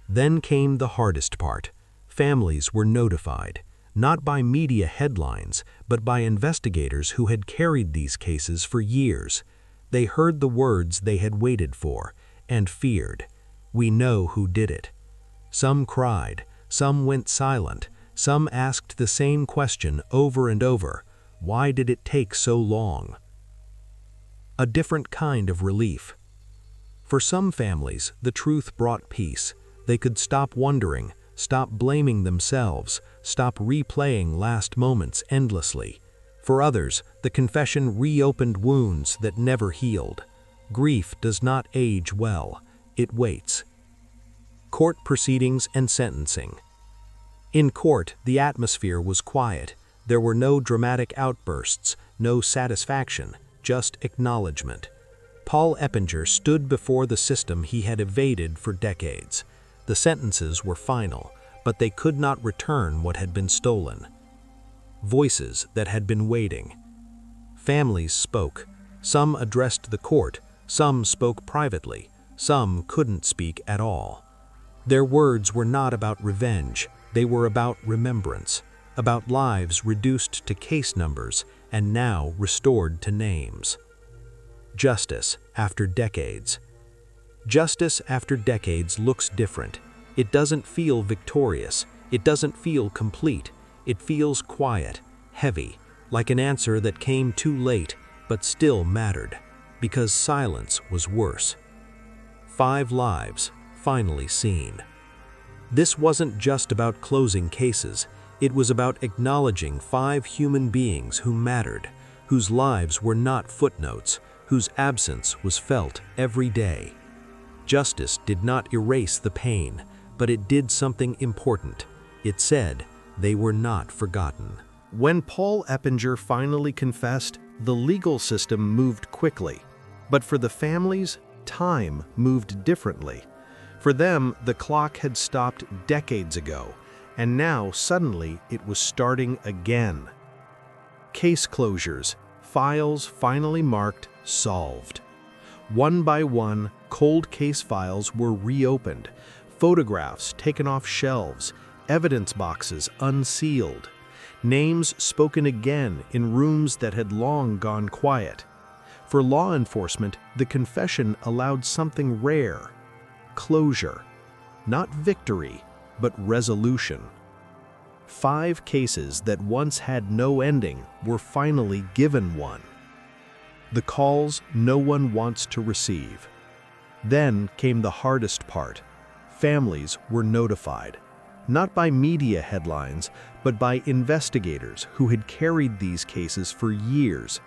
Then came the hardest part. Families were notified, not by media headlines, but by investigators who had carried these cases for years. They heard the words they had waited for and feared. We know who did it. Some cried, some went silent, some asked the same question over and over: why did it take so long? A different kind of relief. For some families, the truth brought peace. They could stop wondering, stop blaming themselves, stop replaying last moments endlessly. For others, the confession reopened wounds that never healed. Grief does not age well. It waits. Court proceedings and sentencing. In court, the atmosphere was quiet. There were no dramatic outbursts, no satisfaction, just acknowledgement. Paul Eppinger stood before the system he had evaded for decades. The sentences were final, but they could not return what had been stolen. Voices that had been waiting. Families spoke. Some addressed the court, some spoke privately, some couldn't speak at all. Their words were not about revenge, they were about remembrance, about lives reduced to case numbers and now restored to names. Justice after decades. Justice after decades looks different. It doesn't feel victorious. It doesn't feel complete. It feels quiet, heavy, like an answer that came too late but still mattered, because silence was worse. 5 lives finally seen. This wasn't just about closing cases. It was about acknowledging 5 human beings who mattered, whose lives were not footnotes, whose absence was felt every day. Justice did not erase the pain, but it did something important. It said they were not forgotten. When Paul Eppinger finally confessed, the legal system moved quickly. But for the families, time moved differently. For them, the clock had stopped decades ago, and now suddenly it was starting again. Case closures, files finally marked solved. One by one, cold case files were reopened, photographs taken off shelves, evidence boxes unsealed, names spoken again in rooms that had long gone quiet. For law enforcement, the confession allowed something rare: closure. Not victory, but resolution. 5 cases that once had no ending were finally given one. the calls no one wants to receive. Then came the hardest part. Families were notified, not by media headlines, but by investigators who had carried these cases for years.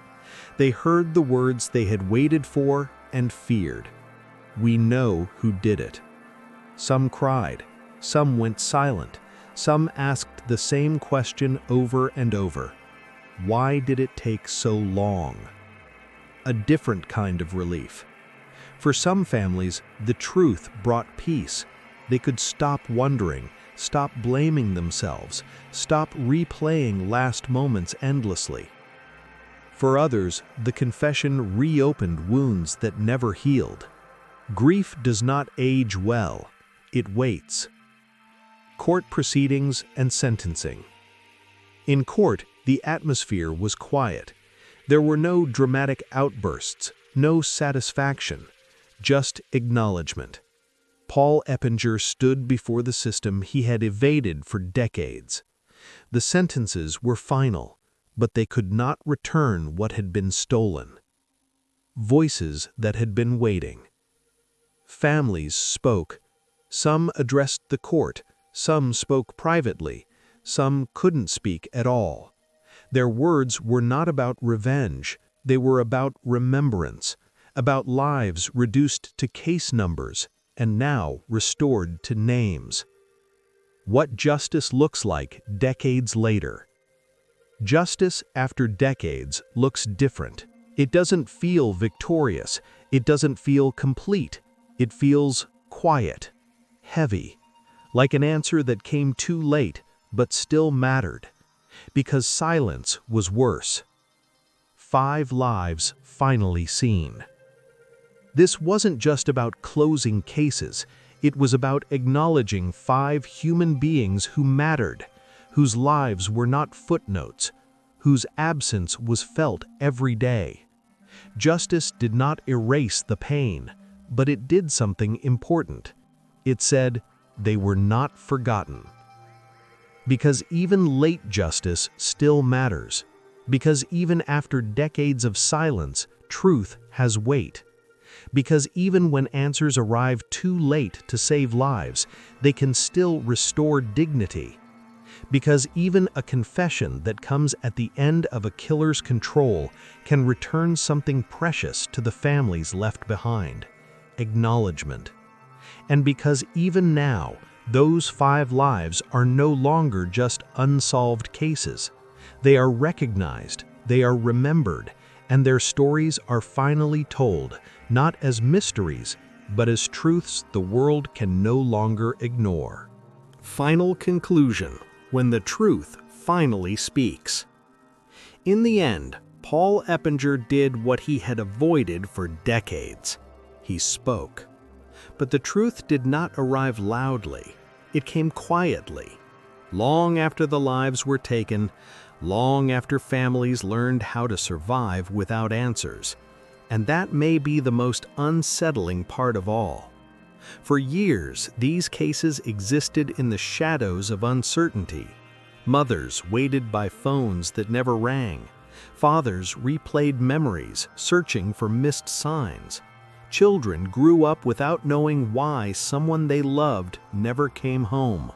They heard the words they had waited for and feared. We know who did it. Some cried, some went silent, some asked the same question over and over. Why did it take so long? A different kind of relief. For some families, the truth brought peace. They could stop wondering, stop blaming themselves, stop replaying last moments endlessly. For others, the confession reopened wounds that never healed. Grief does not age well. It waits. Court proceedings and sentencing. In court, the atmosphere was quiet. There were no dramatic outbursts, no satisfaction, just acknowledgement. Paul Eppinger stood before the system he had evaded for decades. The sentences were final, but they could not return what had been stolen. Voices that had been waiting. Families spoke. Some addressed the court, some spoke privately, some couldn't speak at all. Their words were not about revenge, they were about remembrance, about lives reduced to case numbers and now restored to names. What justice looks like decades later. Justice after decades looks different. It doesn't feel victorious, it doesn't feel complete. It feels quiet, heavy, like an answer that came too late but still mattered, because silence was worse. 5 lives finally seen. This wasn't just about closing cases, it was about acknowledging 5 human beings who mattered, whose lives were not footnotes, whose absence was felt every day. Justice did not erase the pain, but it did something important. It said they were not forgotten. Because even late justice still matters. Because even after decades of silence, truth has weight. Because even when answers arrive too late to save lives, they can still restore dignity. Because even a confession that comes at the end of a killer's control can return something precious to the families left behind. Acknowledgement. And because even now, those 5 lives are no longer just unsolved cases. They are recognized, they are remembered, and their stories are finally told, not as mysteries, but as truths the world can no longer ignore. Final conclusion, when the truth finally speaks. In the end, Paul Eppinger did what he had avoided for decades. He spoke. But the truth did not arrive loudly. It came quietly. Long after the lives were taken, long after families learned how to survive without answers. And that may be the most unsettling part of all. For years, these cases existed in the shadows of uncertainty. Mothers waited by phones that never rang. Fathers replayed memories, searching for missed signs. Children grew up without knowing why someone they loved never came home.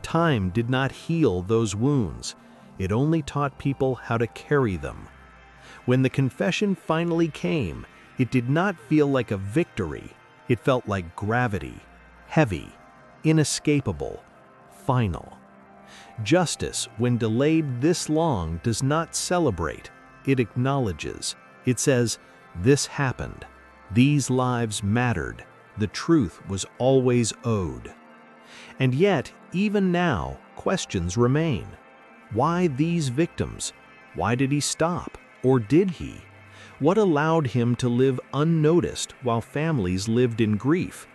Time did not heal those wounds. It only taught people how to carry them. When the confession finally came, it did not feel like a victory. It felt like gravity, heavy, inescapable, final. Justice, when delayed this long, does not celebrate. It acknowledges. It says, "This happened. These lives mattered. The truth was always owed." And yet, even now, questions remain. Why these victims? Why did he stop? Or did he? What allowed him to live unnoticed while families lived in grief?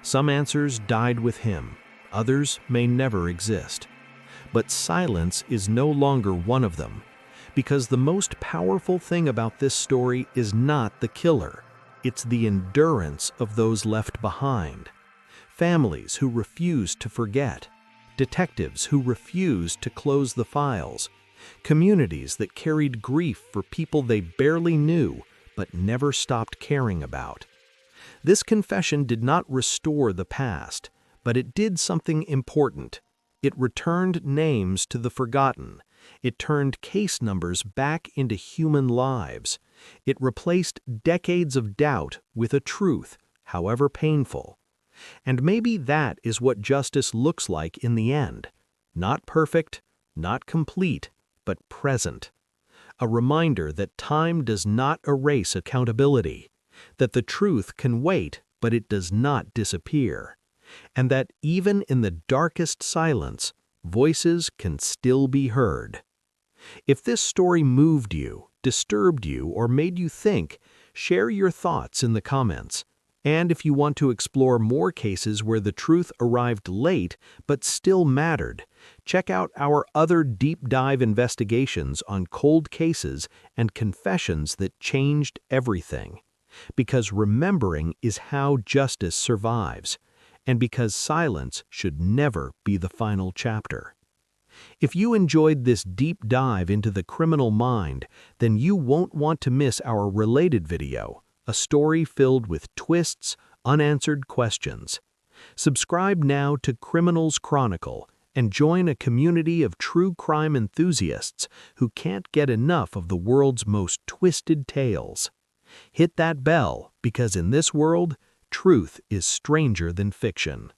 Some answers died with him. Others may never exist. But silence is no longer one of them, because the most powerful thing about this story is not the killer. It's the endurance of those left behind. Families who refused to forget. Detectives who refused to close the files. Communities that carried grief for people they barely knew, but never stopped caring about. This confession did not restore the past, but it did something important. It returned names to the forgotten. It turned case numbers back into human lives. It replaced decades of doubt with a truth, however painful. And maybe that is what justice looks like in the end. Not perfect, not complete, but present. A reminder that time does not erase accountability, that the truth can wait, but it does not disappear, and that even in the darkest silence, voices can still be heard. If this story moved you, disturbed you, or made you think, share your thoughts in the comments. And if you want to explore more cases where the truth arrived late but still mattered, check out our other deep dive investigations on cold cases and confessions that changed everything. Because remembering is how justice survives, and because silence should never be the final chapter. If you enjoyed this deep dive into the criminal mind, then you won't want to miss our related video, a story filled with twists, unanswered questions. Subscribe now to Criminals Chronicle and join a community of true crime enthusiasts who can't get enough of the world's most twisted tales. Hit that bell, because in this world, truth is stranger than fiction.